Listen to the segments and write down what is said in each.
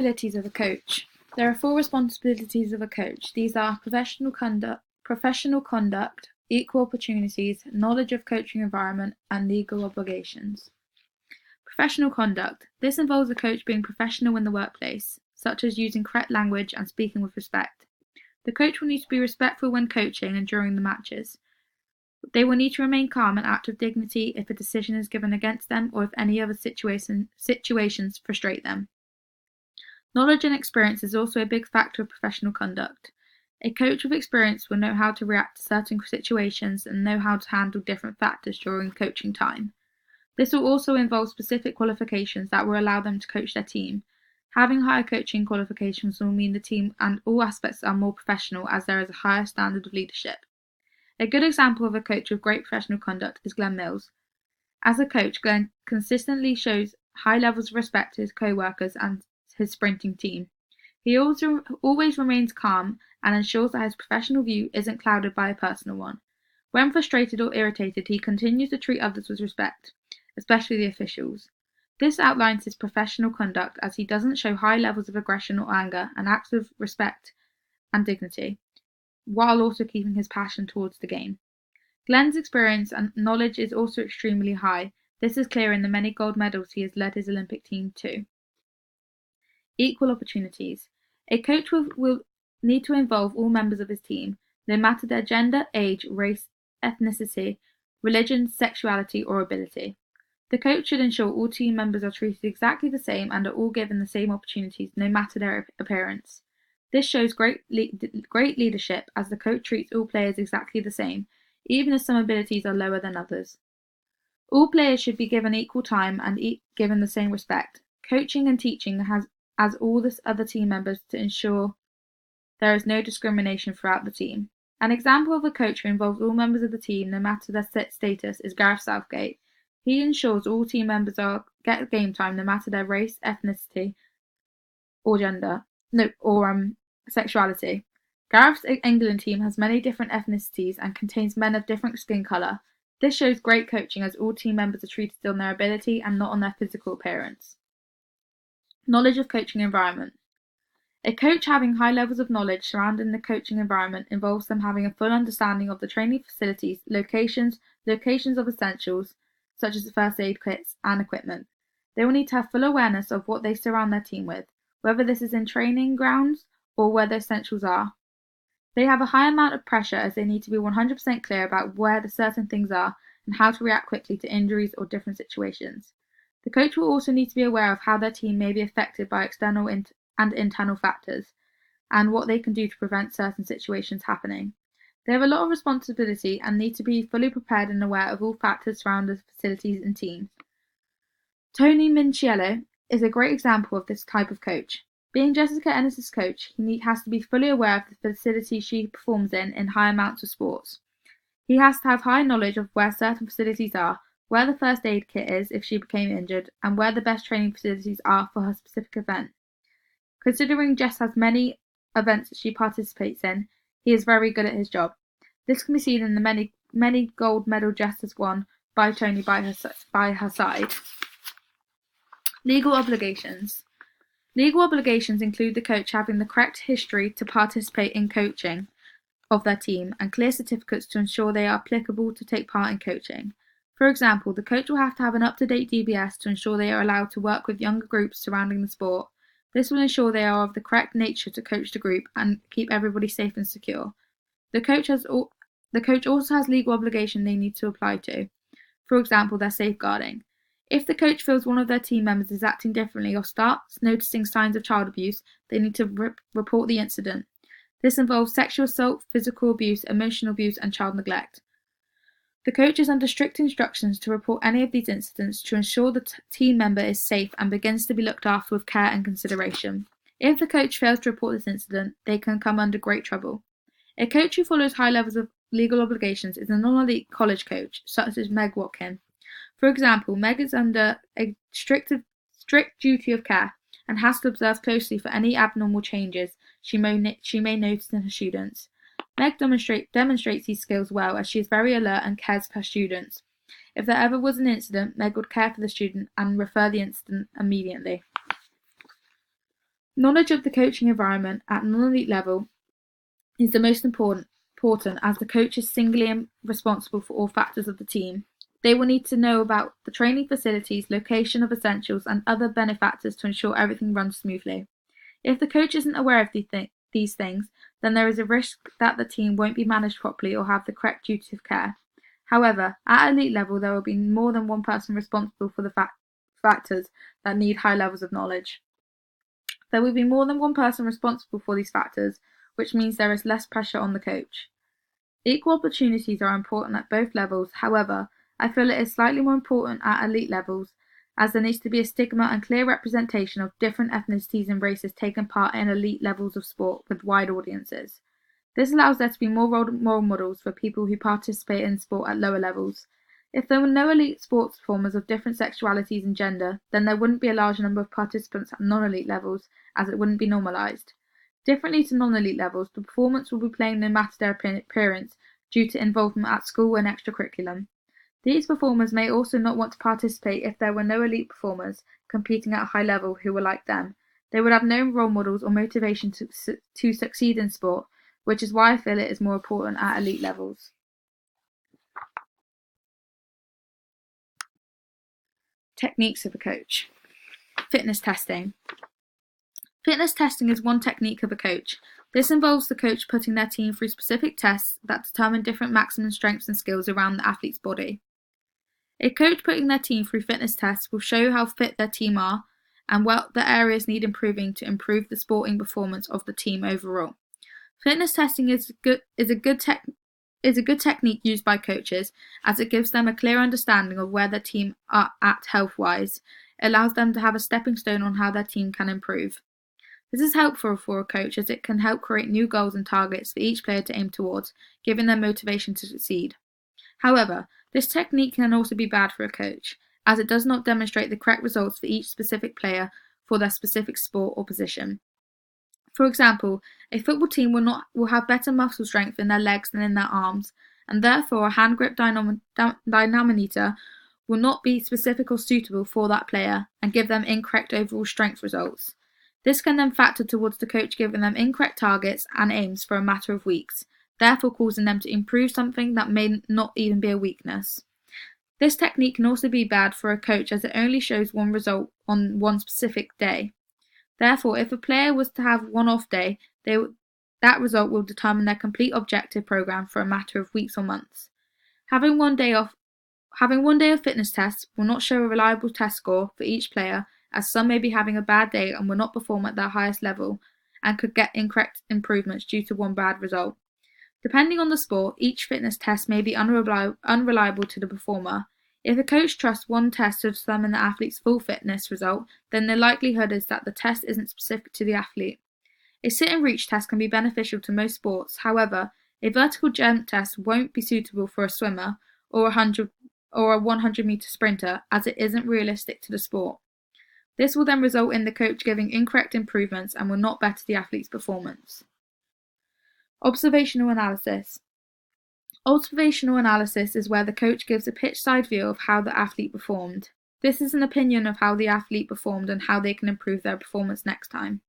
Responsibilities of a coach. There are four responsibilities of a coach. These are professional conduct, equal opportunities, knowledge of coaching environment, and legal obligations. Professional conduct. This involves a coach being professional in the workplace, such as using correct language and speaking with respect. The coach will need to be respectful when coaching and during the matches. They will need to remain calm and act with dignity if a decision is given against them or if any other situations frustrate them. Knowledge and experience is also a big factor of professional conduct. A coach with experience will know how to react to certain situations and know how to handle different factors during coaching time. This will also involve specific qualifications that will allow them to coach their team. Having higher coaching qualifications will mean the team and all aspects are more professional as there is a higher standard of leadership. A good example of a coach with great professional conduct is Glenn Mills. As a coach, Glenn consistently shows high levels of respect to his co-workers and his sprinting team. He also always remains calm and ensures that his professional view isn't clouded by a personal one. When frustrated or irritated, he continues to treat others with respect, especially the officials. This outlines his professional conduct as he doesn't show high levels of aggression or anger and acts with respect and dignity, while also keeping his passion towards the game. Glenn's experience and knowledge is also extremely high. This is clear in the many gold medals he has led his Olympic team to. Equal opportunities. A coach will need to involve all members of his team, no matter their gender, age, race, ethnicity, religion, sexuality, or ability. The coach should ensure all team members are treated exactly the same and are all given the same opportunities, no matter their appearance. This shows great leadership as the coach treats all players exactly the same, even if some abilities are lower than others. All players should be given equal time and given the same respect. Coaching and teaching as all the other team members to ensure there is no discrimination throughout the team. An example of a coach who involves all members of the team, no matter their status, is Gareth Southgate. He ensures all team members get game time, no matter their race, ethnicity, or sexuality. Gareth's England team has many different ethnicities and contains men of different skin colour. This shows great coaching as all team members are treated on their ability and not on their physical appearance. Knowledge of coaching environment. A coach having high levels of knowledge surrounding the coaching environment involves them having a full understanding of the training facilities, locations of essentials, such as the first aid kits and equipment. They will need to have full awareness of what they surround their team with, whether this is in training grounds or where the essentials are. They have a high amount of pressure as they need to be 100% clear about where the certain things are and how to react quickly to injuries or different situations. The coach will also need to be aware of how their team may be affected by external and internal factors, and what they can do to prevent certain situations happening. They have a lot of responsibility and need to be fully prepared and aware of all factors surrounding the facilities and teams. Tony Minciello is a great example of this type of coach. Being Jessica Ennis's coach, he has to be fully aware of the facilities she performs in high amounts of sports. He has to have high knowledge of where certain facilities are, where the first aid kit is if she became injured, and where the best training facilities are for her specific event. Considering Jess has many events that she participates in, he is very good at his job. This can be seen in the many gold medal Jess has won by Tony by her side. Legal obligations. Legal obligations include the coach having the correct history to participate in coaching of their team and clear certificates to ensure they are applicable to take part in coaching. For example, the coach will have to have an up-to-date DBS to ensure they are allowed to work with younger groups surrounding the sport. This will ensure they are of the correct nature to coach the group and keep everybody safe and secure. The coach also has legal obligation they need to apply to. For example, their safeguarding. If the coach feels one of their team members is acting differently or starts noticing signs of child abuse, they need to report the incident. This involves sexual assault, physical abuse, emotional abuse, and child neglect. The coach is under strict instructions to report any of these incidents to ensure the team member is safe and begins to be looked after with care and consideration. If the coach fails to report this incident, they can come under great trouble. A coach who follows high levels of legal obligations is a non-elite college coach, such as Meg Watkin. For example, Meg is under a strict duty of care and has to observe closely for any abnormal changes she may notice in her students. Meg demonstrates these skills well as she is very alert and cares for her students. If there ever was an incident, Meg would care for the student and refer the incident immediately. Knowledge of the coaching environment at non-elite level is the most important as the coach is singly responsible for all factors of the team. They will need to know about the training facilities, location of essentials, and other benefactors to ensure everything runs smoothly. If the coach isn't aware of these things, then there is a risk that the team won't be managed properly or have the correct duty of care. However, at elite level, there will be more than one person responsible for the factors that need high levels of knowledge. There will be more than one person responsible for these factors, which means there is less pressure on the coach. Equal opportunities are important at both levels. However, I feel it is slightly more important at elite levels, as there needs to be a stigma and clear representation of different ethnicities and races taking part in elite levels of sport with wide audiences. This allows there to be more role models for people who participate in sport at lower levels. If there were no elite sports performers of different sexualities and gender, then there wouldn't be a large number of participants at non-elite levels, as it wouldn't be normalized. Differently to non-elite levels, the performance will be playing no matter their appearance due to involvement at school and extracurriculum. These performers may also not want to participate if there were no elite performers competing at a high level who were like them. They would have no role models or motivation to succeed in sport, which is why I feel it is more important at elite levels. Techniques of a coach. Fitness testing. Fitness testing is one technique of a coach. This involves the coach putting their team through specific tests that determine different maximum strengths and skills around the athlete's body. A coach putting their team through fitness tests will show how fit their team are and what the areas need improving to improve the sporting performance of the team overall. Fitness testing is a good technique used by coaches, as it gives them a clear understanding of where their team are at health-wise. It allows them to have a stepping stone on how their team can improve. This is helpful for a coach, as it can help create new goals and targets for each player to aim towards, giving them motivation to succeed. However, this technique can also be bad for a coach, as it does not demonstrate the correct results for each specific player for their specific sport or position. For example, a football team will have better muscle strength in their legs than in their arms, and therefore a hand grip dynamometer will not be specific or suitable for that player and give them incorrect overall strength results. This can then factor towards the coach giving them incorrect targets and aims for a matter of weeks, therefore causing them to improve something that may not even be a weakness. This technique can also be bad for a coach, as it only shows one result on one specific day. Therefore, if a player was to have one off day, that result will determine their complete objective program for a matter of weeks or months. Having one day of fitness tests will not show a reliable test score for each player, as some may be having a bad day and will not perform at their highest level and could get incorrect improvements due to one bad result. Depending on the sport, each fitness test may be unreliable to the performer. If a coach trusts one test to determine the athlete's full fitness result, then the likelihood is that the test isn't specific to the athlete. A sit and reach test can be beneficial to most sports. However, a vertical jump test won't be suitable for a swimmer or a 100-meter sprinter, as it isn't realistic to the sport. This will then result in the coach giving incorrect improvements and will not better the athlete's performance. Observational analysis. Observational analysis is where the coach gives a pitch-side view of how the athlete performed. This is an opinion of how the athlete performed and how they can improve their performance next time.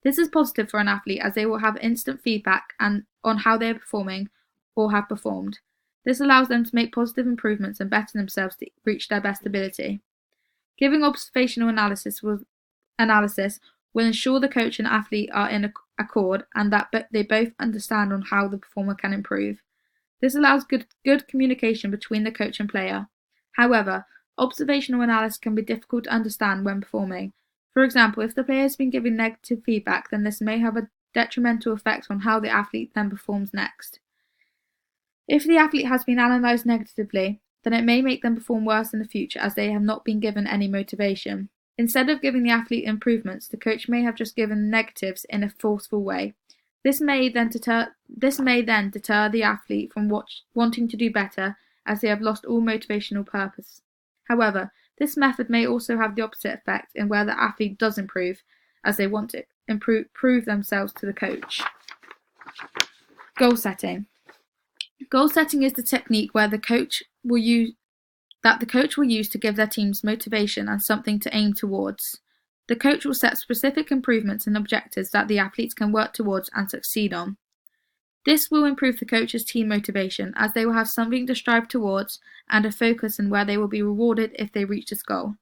This is positive for an athlete, as they will have instant feedback on how they are performing or have performed. This allows them to make positive improvements and better themselves to reach their best ability. Giving observational analysis will ensure the coach and athlete are in accord and that they both understand on how the performer can improve. This allows good communication between the coach and player. However, observational analysis can be difficult to understand when performing. For example, if the player has been given negative feedback, then this may have a detrimental effect on how the athlete then performs next. If the athlete has been analysed negatively, then it may make them perform worse in the future, as they have not been given any motivation. Instead of giving the athlete improvements, the coach may have just given negatives in a forceful way. This may then deter the athlete from wanting to do better, as they have lost all motivational purpose. However, this method may also have the opposite effect in where the athlete does improve, as they want to prove themselves to the coach. Goal setting. Goal setting is the technique where the coach will use to give their teams motivation and something to aim towards. The coach will set specific improvements and objectives that the athletes can work towards and succeed on. This will improve the coach's team motivation, as they will have something to strive towards and a focus on where they will be rewarded if they reach this goal.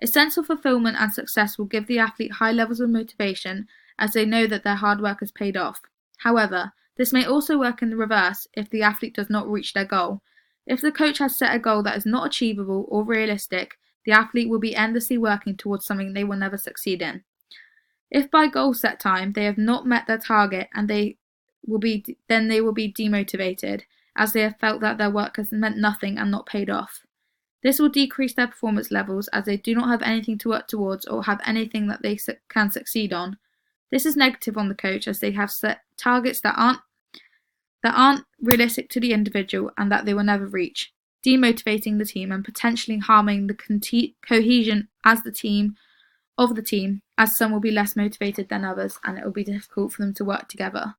A sense of fulfillment and success will give the athlete high levels of motivation, as they know that their hard work has paid off. However, this may also work in the reverse if the athlete does not reach their goal. If the coach has set a goal that is not achievable or realistic, the athlete will be endlessly working towards something they will never succeed in. If by goal set time they have not met their target, and they will be demotivated, as they have felt that their work has meant nothing and not paid off. This will decrease their performance levels, as they do not have anything to work towards or have anything that they can succeed on. This is negative on the coach, as they have set targets that aren't realistic to the individual and that they will never reach, demotivating the team and potentially harming the cohesion of the team, as some will be less motivated than others, and it will be difficult for them to work together.